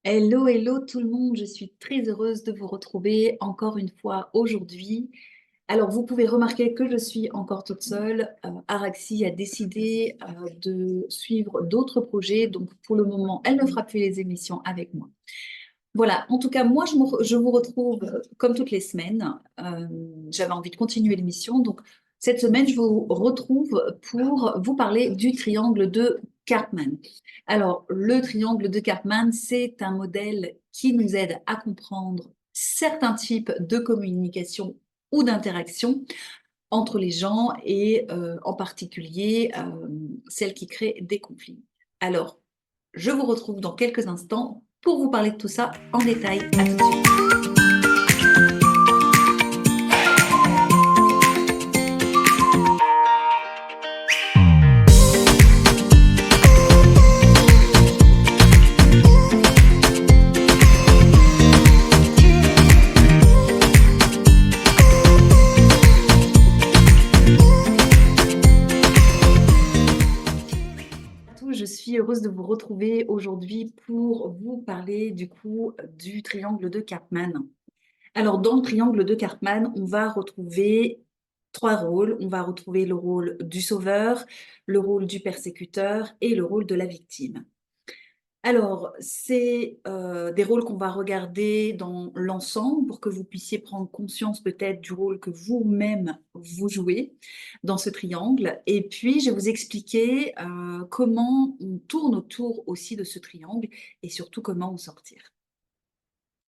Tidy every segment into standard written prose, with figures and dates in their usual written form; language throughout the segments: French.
Hello, hello tout le monde, je suis très heureuse de vous retrouver encore une fois aujourd'hui. Alors, vous pouvez remarquer que je suis encore toute seule. Araxi a décidé de suivre d'autres projets, donc pour le moment, elle ne fera plus les émissions avec moi. Voilà, en tout cas, moi, je vous retrouve comme toutes les semaines. J'avais envie de continuer l'émission, donc cette semaine, je vous retrouve pour vous parler du triangle de Karpman. Alors, le triangle de Karpman, c'est un modèle qui nous aide à comprendre certains types de communication ou d'interaction entre les gens et en particulier celles qui créent des conflits. Alors, je vous retrouve dans quelques instants pour vous parler de tout ça en détail. À tout de suite. Je suis heureuse de vous retrouver aujourd'hui pour vous parler du coup du triangle de Karpman. Alors, dans le triangle de Karpman, on va retrouver trois rôles. On va retrouver le rôle du sauveur, le rôle du persécuteur et le rôle de la victime. Alors, c'est des rôles qu'on va regarder dans l'ensemble pour que vous puissiez prendre conscience peut-être du rôle que vous-même vous jouez dans ce triangle. Et puis, je vais vous expliquer comment on tourne autour aussi de ce triangle et surtout comment en sortir.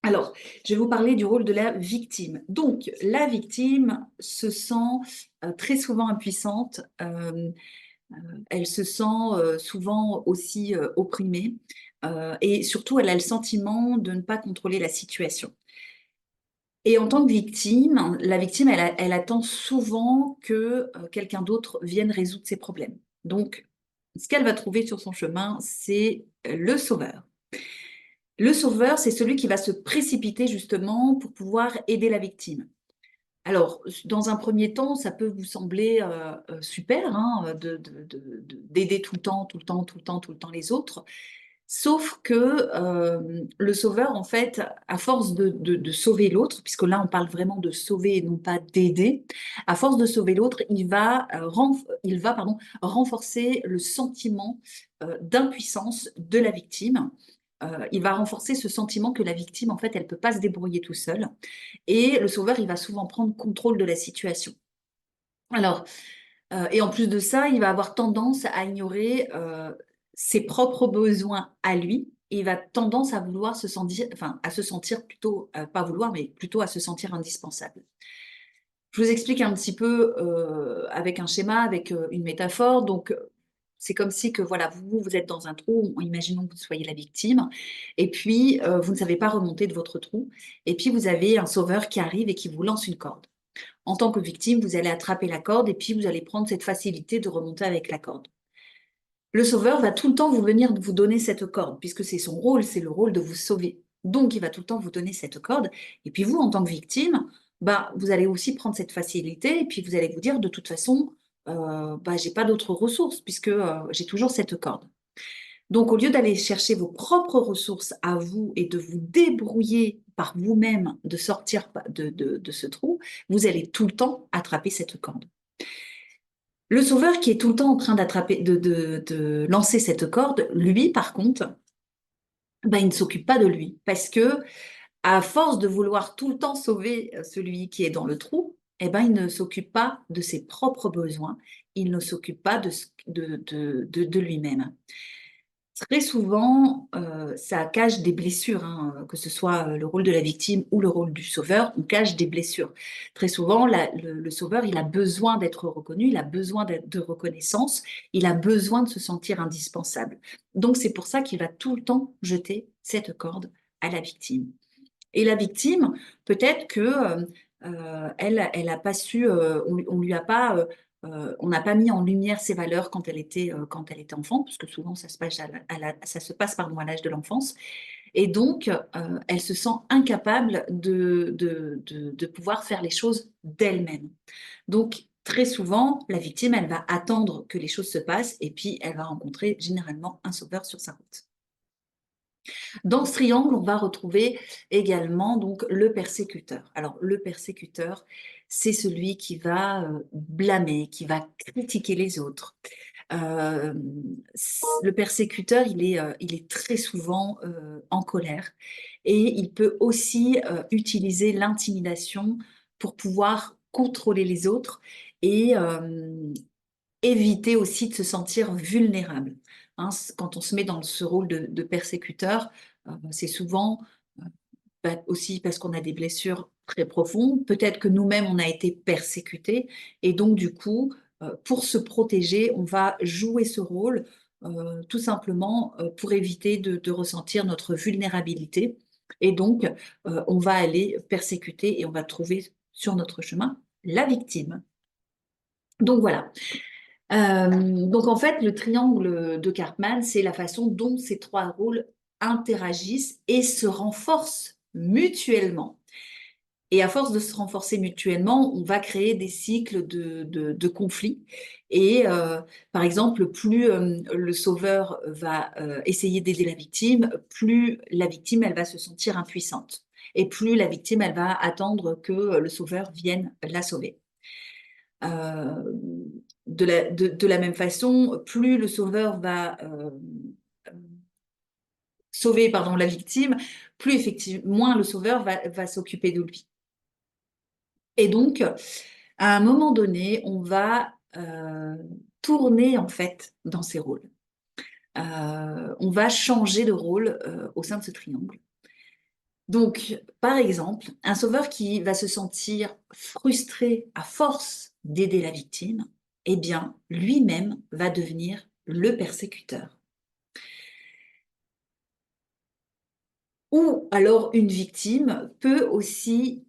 Alors, je vais vous parler du rôle de la victime. Donc, la victime se sent très souvent impuissante. Elle se sent souvent aussi opprimée et surtout elle a le sentiment de ne pas contrôler la situation. Et en tant que victime, la victime, elle attend souvent que quelqu'un d'autre vienne résoudre ses problèmes. Donc, ce qu'elle va trouver sur son chemin, c'est le sauveur. Le sauveur, c'est celui qui va se précipiter justement pour pouvoir aider la victime. Alors, dans un premier temps, ça peut vous sembler super hein, d'aider tout le temps, tout le temps, tout le temps, tout le temps les autres. Sauf que le sauveur, en fait, à force de sauver l'autre, puisque là, on parle vraiment de sauver et non pas d'aider, à force de sauver l'autre, pardon, renforcer le sentiment d'impuissance de la victime. Il va renforcer ce sentiment que la victime, en fait, elle ne peut pas se débrouiller tout seule. Et le sauveur, il va souvent prendre contrôle de la situation. Alors, et en plus de ça, il va avoir tendance à ignorer ses propres besoins à lui. Et il va tendance à vouloir se sentir, enfin, à se sentir plutôt, pas vouloir, mais plutôt à se sentir indispensable. Je vous explique un petit peu avec un schéma, avec une métaphore. Donc, c'est comme si que voilà, vous êtes dans un trou, imaginons que vous soyez la victime, et puis vous ne savez pas remonter de votre trou, et puis vous avez un sauveur qui arrive et qui vous lance une corde. En tant que victime, vous allez attraper la corde et puis vous allez prendre cette facilité de remonter avec la corde. Le sauveur va tout le temps venir vous donner cette corde, puisque c'est son rôle, c'est le rôle de vous sauver. Donc, il va tout le temps vous donner cette corde. Et puis vous, en tant que victime, bah, vous allez aussi prendre cette facilité et puis vous allez vous dire, de toute façon, j'ai pas d'autres ressources puisque j'ai toujours cette corde. Donc, au lieu d'aller chercher vos propres ressources à vous et de vous débrouiller par vous-même de sortir de ce trou, vous allez tout le temps attraper cette corde. Le sauveur qui est tout le temps en train d'attraper, de lancer cette corde, lui, par contre, ben, il ne s'occupe pas de lui parce que, à force de vouloir tout le temps sauver celui qui est dans le trou, eh ben, il ne s'occupe pas de ses propres besoins, il ne s'occupe pas de lui-même. Très souvent, ça cache des blessures, hein, que ce soit le rôle de la victime ou le rôle du sauveur, on cache des blessures. Très souvent, le sauveur, il a besoin d'être reconnu, il a besoin de reconnaissance, il a besoin de se sentir indispensable. Donc, c'est pour ça qu'il va tout le temps jeter cette corde à la victime. Et la victime, peut-être que elle a pas su, on lui a pas, on n'a pas mis en lumière ses valeurs quand elle était enfant, parce que souvent ça se passe ça se passe pardon, à l'âge de l'enfance. Et donc, elle se sent incapable de pouvoir faire les choses d'elle-même. Donc, très souvent, la victime, elle va attendre que les choses se passent et puis elle va rencontrer généralement un sauveur sur sa route. Dans ce triangle, on va retrouver également donc le persécuteur. Alors, le persécuteur, c'est celui qui va blâmer, qui va critiquer les autres. Euh, le persécuteur, il est très souvent en colère et il peut aussi utiliser l'intimidation pour pouvoir contrôler les autres et éviter aussi de se sentir vulnérable. Hein, quand on se met dans ce rôle de persécuteur, c'est souvent aussi parce qu'on a des blessures très profondes. Peut-être que nous-mêmes, on a été persécutés. Et donc, du coup, pour se protéger, on va jouer ce rôle tout simplement pour éviter de ressentir notre vulnérabilité. Et donc, on va aller persécuter et on va trouver sur notre chemin la victime. Donc voilà. Donc en fait, le triangle de Karpman, c'est la façon dont ces trois rôles interagissent et se renforcent mutuellement. Et à force de se renforcer mutuellement, on va créer des cycles de conflits. Et par exemple, plus le sauveur va essayer d'aider la victime, plus la victime, elle va se sentir impuissante. Et plus la victime, elle va attendre que le sauveur vienne la sauver. Euh, de la même façon, plus le sauveur va sauver pardon, la victime, plus effectivement, moins le sauveur va s'occuper de lui. Et donc, à un moment donné, on va tourner en fait dans ces rôles. On va changer de rôle au sein de ce triangle. Donc, par exemple, un sauveur qui va se sentir frustré à force d'aider la victime, eh bien, lui-même va devenir le persécuteur. Ou alors, une victime peut aussi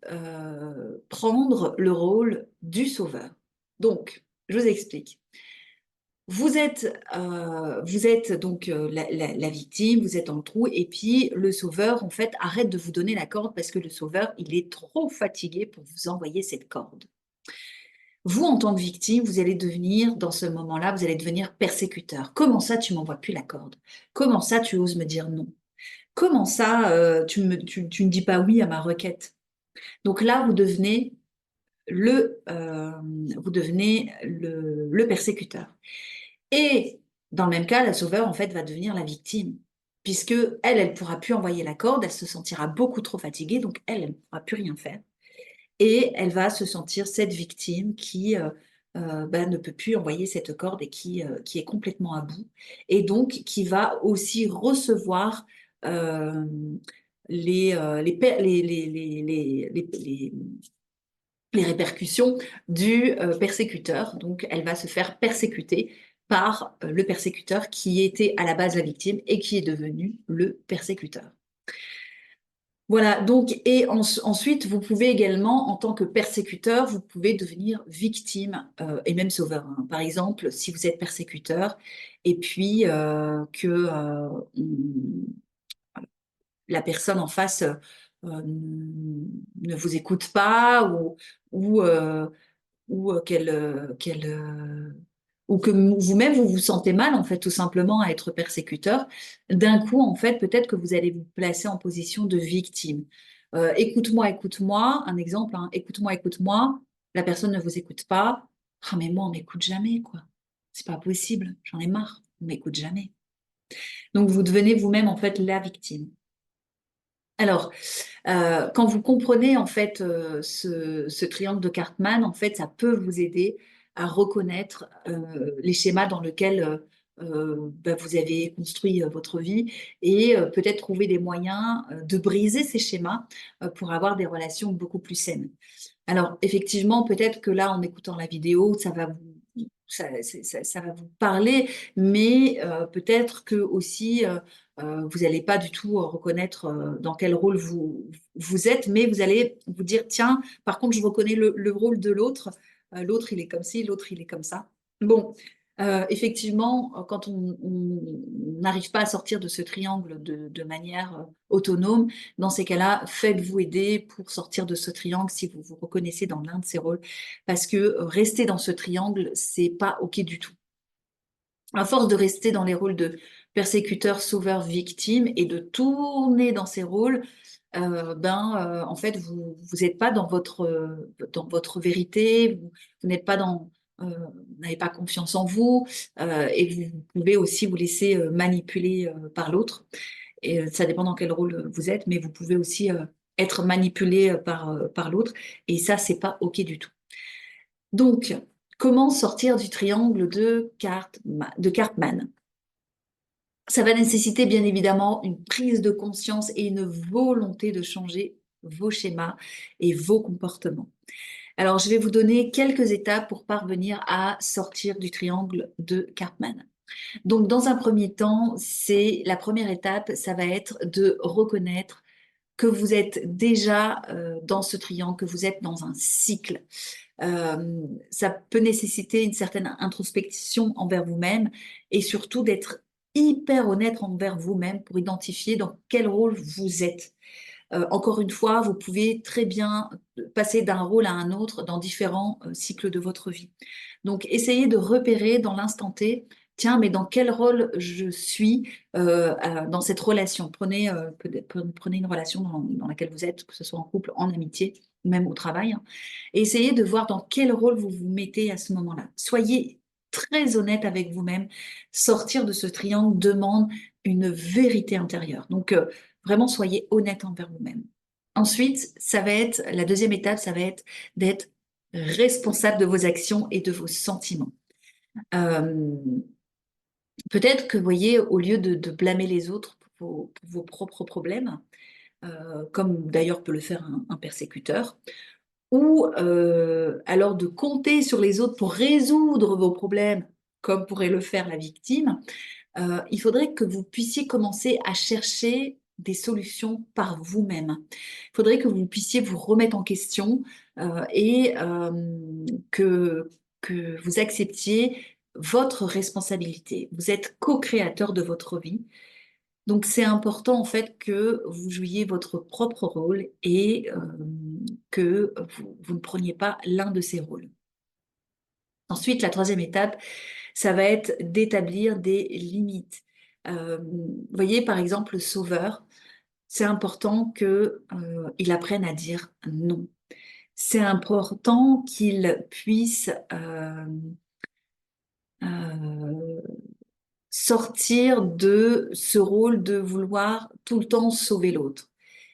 prendre le rôle du sauveur. Donc, je vous explique. Vous êtes donc la victime, vous êtes dans le trou, et puis le sauveur, en fait, arrête de vous donner la corde parce que le sauveur, il est trop fatigué pour vous envoyer cette corde. Vous, en tant que victime, vous allez devenir, dans ce moment-là, vous allez devenir persécuteur. Comment ça, tu m'envoies plus la corde? Comment ça, tu oses me dire non? Comment ça, tu ne dis pas oui à ma requête? Donc là, vous devenez le persécuteur. Et dans le même cas, la sauveur, en fait, va devenir la victime, puisque elle pourra plus envoyer la corde, elle se sentira beaucoup trop fatiguée, donc elle ne pourra plus rien faire. Et elle va se sentir cette victime qui ne peut plus envoyer cette corde et qui est complètement à bout, et donc qui va aussi recevoir euh, les répercussions du persécuteur. Donc, elle va se faire persécuter par le persécuteur qui était à la base la victime et qui est devenu le persécuteur. Voilà, donc, et ensuite, vous pouvez également, en tant que persécuteur, vous pouvez devenir victime et même sauveur. Hein. Par exemple, si vous êtes persécuteur et puis la personne en face ne vous écoute pas ou, euh, ou ou que vous-même vous vous sentez mal en fait tout simplement à être persécuteur, d'un coup en fait peut-être que vous allez vous placer en position de victime. Écoute-moi, écoute-moi, un exemple, hein, écoute-moi, écoute-moi, la personne ne vous écoute pas. Ah mais moi on m'écoute jamais quoi. C'est pas possible, j'en ai marre, on m'écoute jamais. Donc vous devenez vous-même en fait la victime. Alors, quand vous comprenez en fait ce triangle de Cartman, en fait, ça peut vous aider à reconnaître les schémas dans lesquels vous avez construit votre vie et peut-être trouver des moyens de briser ces schémas pour avoir des relations beaucoup plus saines. Alors, effectivement, peut-être que là, en écoutant la vidéo, ça va vous parler, mais peut-être que aussi, vous n'allez pas du tout reconnaître dans quel rôle vous êtes, mais vous allez vous dire, tiens, par contre, je reconnais le rôle de l'autre. L'autre, il est comme ci, l'autre, il est comme ça. Bon, effectivement, quand on n'arrive pas à sortir de ce triangle de manière autonome, dans ces cas-là, faites-vous aider pour sortir de ce triangle si vous vous reconnaissez dans l'un de ces rôles, parce que rester dans ce triangle, c'est pas OK du tout. À force de rester dans les rôles persécuteur, sauveur, victime, et de tourner dans ces rôles, en fait, vous n'êtes pas dans votre vérité, vous n'êtes pas vous n'avez pas confiance en vous, et vous pouvez aussi vous laisser manipuler par l'autre. Et ça dépend dans quel rôle vous êtes, mais vous pouvez aussi être manipulé par l'autre, et ça, c'est pas OK du tout. Donc, comment sortir du triangle de Karpman? Ça va nécessiter bien évidemment une prise de conscience et une volonté de changer vos schémas et vos comportements. Alors, je vais vous donner quelques étapes pour parvenir à sortir du triangle de Karpman. Donc, dans un premier temps, c'est la première étape, ça va être de reconnaître que vous êtes déjà dans ce triangle, que vous êtes dans un cycle. Ça peut nécessiter une certaine introspection envers vous-même et surtout d'être hyper honnête envers vous-même pour identifier dans quel rôle vous êtes. Encore une fois, vous pouvez très bien passer d'un rôle à un autre dans différents cycles de votre vie. Donc, essayez de repérer dans l'instant T, tiens, mais dans quel rôle je suis dans cette relation. Prenez une relation dans laquelle vous êtes, que ce soit en couple, en amitié, même au travail, hein, et essayez de voir dans quel rôle vous vous mettez à ce moment-là. Soyez très honnête avec vous-même. Sortir de ce triangle demande une vérité intérieure. Donc, vraiment, soyez honnête envers vous-même. Ensuite, la deuxième étape, ça va être d'être responsable de vos actions et de vos sentiments. Euh, Peut-être que, vous voyez, au lieu de blâmer les autres pour vos propres problèmes, comme d'ailleurs peut le faire un persécuteur, ou alors de compter sur les autres pour résoudre vos problèmes, comme pourrait le faire la victime, il faudrait que vous puissiez commencer à chercher des solutions par vous-même. Il faudrait que vous puissiez vous remettre en question et que vous acceptiez votre responsabilité. Vous êtes co-créateur de votre vie. Donc c'est important en fait que vous jouiez votre propre rôle et que vous ne preniez pas l'un de ces rôles. Ensuite, la troisième étape, ça va être d'établir des limites. Vous voyez, par exemple, le sauveur, c'est important qu'il apprenne à dire non. C'est important qu'il puisse euh, sortir de ce rôle de vouloir tout le temps sauver l'autre.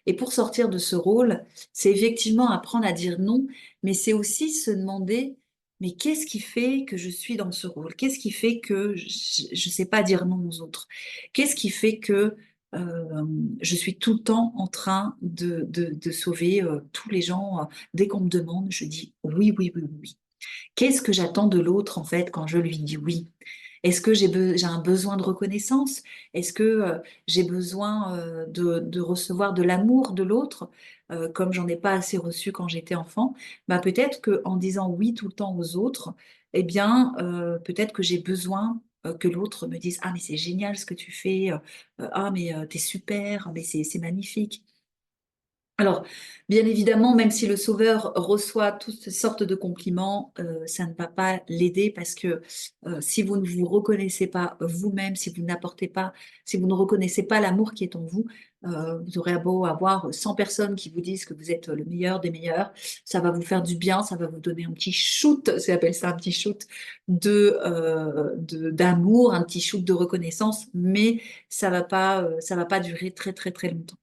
Et pour sortir de ce rôle, c'est effectivement apprendre à dire non, mais c'est aussi se demander, mais qu'est-ce qui fait que je suis dans ce rôle? Qu'est-ce qui fait que je ne sais pas dire non aux autres? Qu'est-ce qui fait que je suis tout le temps en train de sauver tous les gens? Dès qu'on me demande, je dis oui, oui, oui, oui, oui. Qu'est-ce que j'attends de l'autre en fait quand je lui dis oui? Est-ce que j'ai un besoin de reconnaissance? Est-ce que j'ai besoin de recevoir de l'amour de l'autre, comme j'en ai pas assez reçu quand j'étais enfant? Bah, peut-être qu'en disant oui tout le temps aux autres, eh bien, peut-être que j'ai besoin que l'autre me dise: «Ah mais c'est génial ce que tu fais, ah mais t'es super, ah, mais c'est magnifique». Alors, bien évidemment, même si le sauveur reçoit toutes sortes de compliments, ça ne va pas l'aider parce que si vous ne vous reconnaissez pas vous-même, si vous ne reconnaissez pas l'amour qui est en vous, vous aurez beau avoir 100 personnes qui vous disent que vous êtes le meilleur des meilleurs, ça va vous faire du bien, ça va vous donner un petit shoot, ça s'appelle ça un petit shoot d'amour, un petit shoot de reconnaissance, mais ça va pas durer très très très longtemps.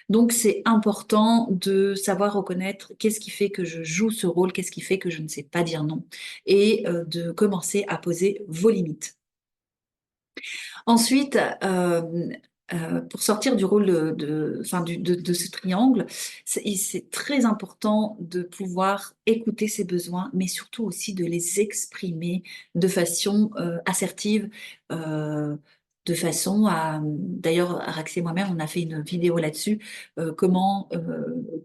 Donc, c'est important de savoir reconnaître qu'est-ce qui fait que je joue ce rôle, qu'est-ce qui fait que je ne sais pas dire non, et de commencer à poser vos limites. Ensuite, pour sortir du rôle enfin, de ce triangle, c'est très important de pouvoir écouter ses besoins, mais surtout aussi de les exprimer de façon assertive, euh, de façon à... D'ailleurs, Arax et moi-même, on a fait une vidéo là-dessus, comment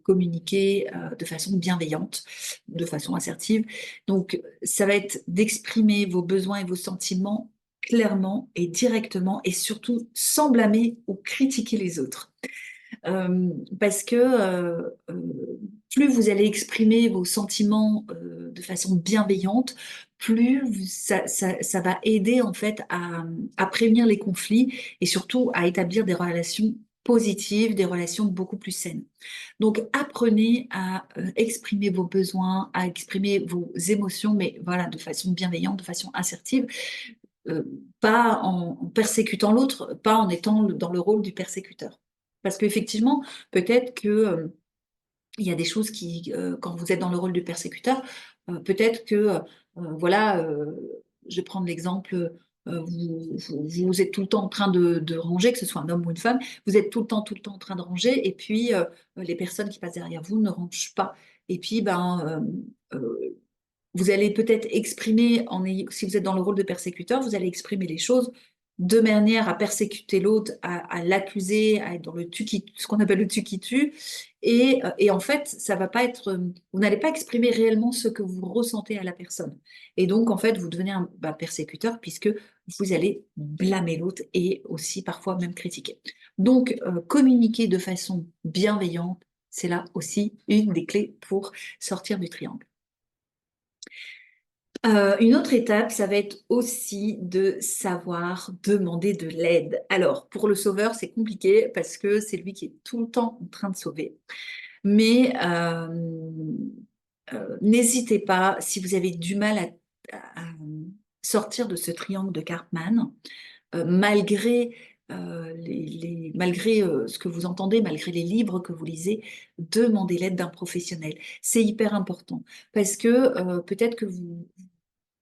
communiquer de façon bienveillante, de façon assertive. Donc, ça va être d'exprimer vos besoins et vos sentiments clairement et directement et surtout sans blâmer ou critiquer les autres. parce que plus vous allez exprimer vos sentiments de façon bienveillante, plus ça va aider en fait à prévenir les conflits et surtout à établir des relations positives, des relations beaucoup plus saines. Donc apprenez à exprimer vos besoins, à exprimer vos émotions, mais voilà, de façon bienveillante, de façon assertive, euh, pas en persécutant l'autre, pas en étant dans le rôle du persécuteur. Parce qu'effectivement, peut-être que il y a des choses qui, quand vous êtes dans le rôle du persécuteur, peut-être que, voilà, je vais prendre l'exemple, vous êtes tout le temps en train de ranger, que ce soit un homme ou une femme, vous êtes tout le temps en train de ranger, et puis les personnes qui passent derrière vous ne rangent pas. Et puis, ben, vous allez peut-être exprimer, si vous êtes dans le rôle de persécuteur, vous allez exprimer les choses de manière à persécuter l'autre, à l'accuser, à être dans le ce qu'on appelle le tu qui tue. Et en fait, ça va pas être, vous n'allez pas exprimer réellement ce que vous ressentez à la personne. Et donc, en fait, vous devenez un persécuteur puisque vous allez blâmer l'autre et aussi parfois même critiquer. Donc, communiquer de façon bienveillante, c'est là aussi une des clés pour sortir du triangle. Une autre étape, ça va être aussi de savoir demander de l'aide. Alors, pour le sauveur, c'est compliqué parce que c'est lui qui est tout le temps en train de sauver. Mais n'hésitez pas, si vous avez du mal à sortir de ce triangle de Karpman, malgré, malgré ce que vous entendez, malgré les livres que vous lisez, demandez l'aide d'un professionnel. C'est hyper important parce que peut-être que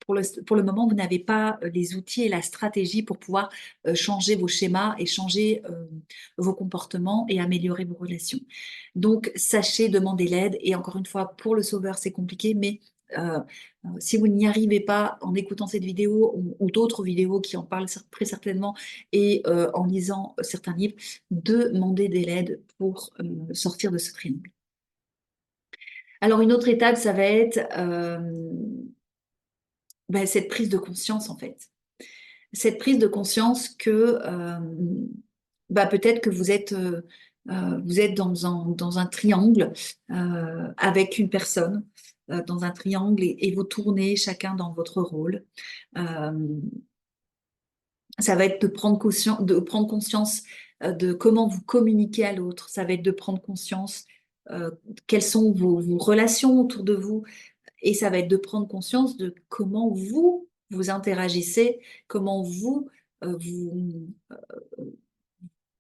pour le moment, vous n'avez pas les outils et la stratégie pour pouvoir changer vos schémas et changer vos comportements et améliorer vos relations. Donc, sachez demander l'aide. Et encore une fois, pour le sauveur, c'est compliqué, mais si vous n'y arrivez pas en écoutant cette vidéo ou d'autres vidéos qui en parlent très certainement et en lisant certains livres, demandez de l'aide pour sortir de ce triangle. Alors, une autre étape, ça va être cette prise de conscience, en fait. Cette prise de conscience que peut-être que vous êtes dans un triangle avec une personne, dans un triangle, et vous tournez chacun dans votre rôle. Euh, Ça va être de prendre conscience de comment vous communiquez à l'autre. Ça va être de prendre conscience quelles sont vos relations autour de vous. Et ça va être de prendre conscience de comment vous interagissez, comment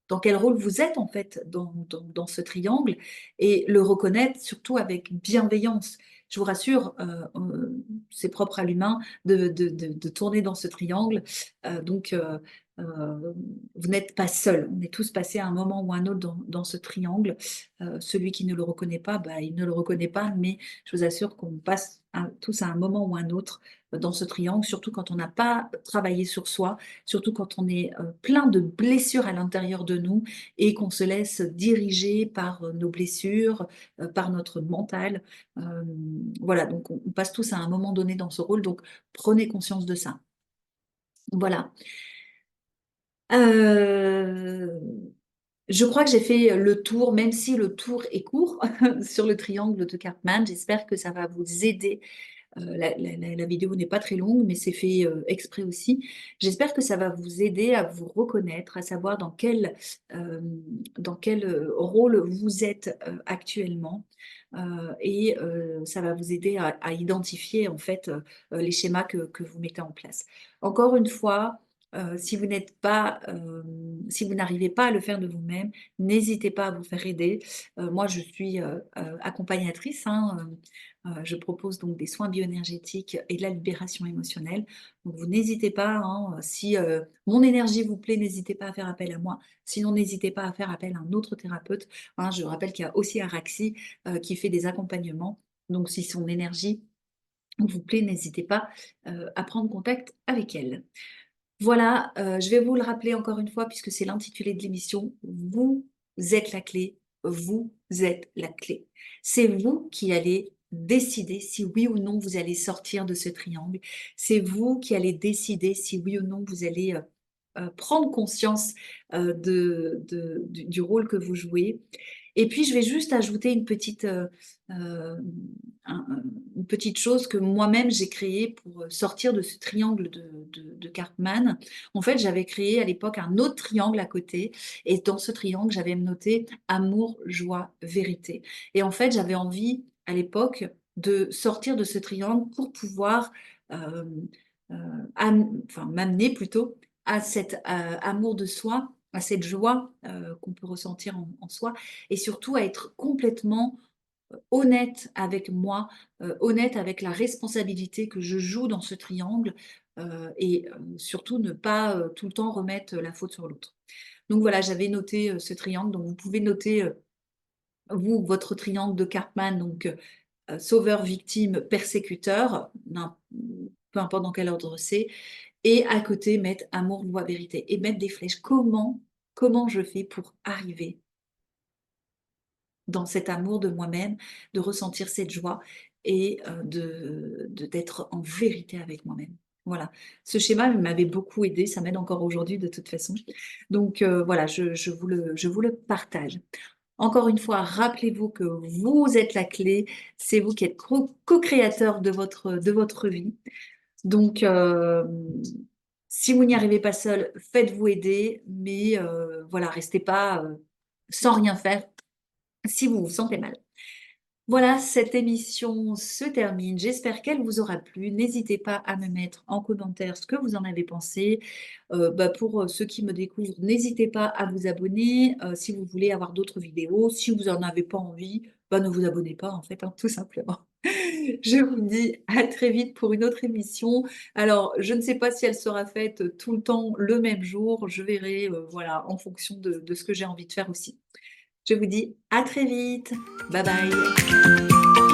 dans quel rôle vous êtes en fait dans ce triangle, et le reconnaître surtout avec bienveillance. Je vous rassure, c'est propre à l'humain de tourner dans ce triangle. Donc, vous n'êtes pas seul. On est tous passés à un moment ou à un autre dans ce triangle. Celui qui ne le reconnaît pas, il ne le reconnaît pas, mais je vous assure qu'on passe tous à un moment ou à un autre dans ce triangle, surtout quand on n'a pas travaillé sur soi, surtout quand on est plein de blessures à l'intérieur de nous et qu'on se laisse diriger par nos blessures, par notre mental. Voilà, donc on passe tous à un moment donné dans ce rôle, donc prenez conscience de ça. Voilà. Je crois que j'ai fait le tour, même si le tour est court sur le triangle de Karpman. J'espère que ça va vous aider. La vidéo n'est pas très longue, mais c'est fait exprès aussi. J'espère que ça va vous aider à vous reconnaître, à savoir dans quel rôle vous êtes actuellement. Et ça va vous aider à identifier en fait les schémas que vous mettez en place. Encore une fois, si vous n'êtes pas, si vous n'arrivez pas à le faire de vous-même, n'hésitez pas à vous faire aider. Moi, je suis accompagnatrice, hein, je propose donc des soins bioénergétiques et de la libération émotionnelle. Donc, vous n'hésitez pas, hein, si mon énergie vous plaît, n'hésitez pas à faire appel à moi. Sinon, n'hésitez pas à faire appel à un autre thérapeute. Hein. Je rappelle qu'il y a aussi Araxi qui fait des accompagnements. Donc, si son énergie vous plaît, n'hésitez pas à prendre contact avec elle. Voilà, je vais vous le rappeler encore une fois puisque c'est l'intitulé de l'émission. Vous êtes la clé, vous êtes la clé. C'est vous qui allez décider si oui ou non vous allez sortir de ce triangle. C'est vous qui allez décider si oui ou non vous allez prendre conscience du rôle que vous jouez. Et puis, je vais juste ajouter euh, une petite chose que moi-même j'ai créée pour sortir de ce triangle de Karpman. En fait, j'avais créé à l'époque un autre triangle à côté. Et dans ce triangle, j'avais noté amour, joie, vérité. Et en fait, j'avais envie à l'époque de sortir de ce triangle pour pouvoir euh, enfin, m'amener plutôt à cet amour de soi, à cette joie qu'on peut ressentir en soi, et surtout à être complètement honnête avec moi, honnête avec la responsabilité que je joue dans ce triangle, et surtout ne pas tout le temps remettre la faute sur l'autre. Donc voilà, j'avais noté ce triangle, donc vous pouvez noter, vous, votre triangle de Karpman, donc sauveur, victime, persécuteur, peu importe dans quel ordre c'est, et à côté mettre amour, loi, vérité, et mettre des flèches. Comment je fais pour arriver dans cet amour de moi-même, de ressentir cette joie et d'être en vérité avec moi-même. Voilà, ce schéma m'avait beaucoup aidé, ça m'aide encore aujourd'hui de toute façon. Donc voilà, je vous le partage. Encore une fois, rappelez-vous que vous êtes la clé, c'est vous qui êtes co-créateur de votre vie. Donc, si vous n'y arrivez pas seul, faites-vous aider, mais voilà, restez pas sans rien faire si vous vous sentez mal. Voilà, cette émission se termine. J'espère qu'elle vous aura plu. N'hésitez pas à me mettre en commentaire ce que vous en avez pensé. Pour ceux qui me découvrent, n'hésitez pas à vous abonner si vous voulez avoir d'autres vidéos. Si vous n'en avez pas envie, ne vous abonnez pas en fait, hein, tout simplement. Je vous dis à très vite pour une autre émission. Alors, je ne sais pas si elle sera faite tout le temps le même jour. Je verrai, voilà, en fonction de ce que j'ai envie de faire aussi. Je vous dis à très vite. Bye bye.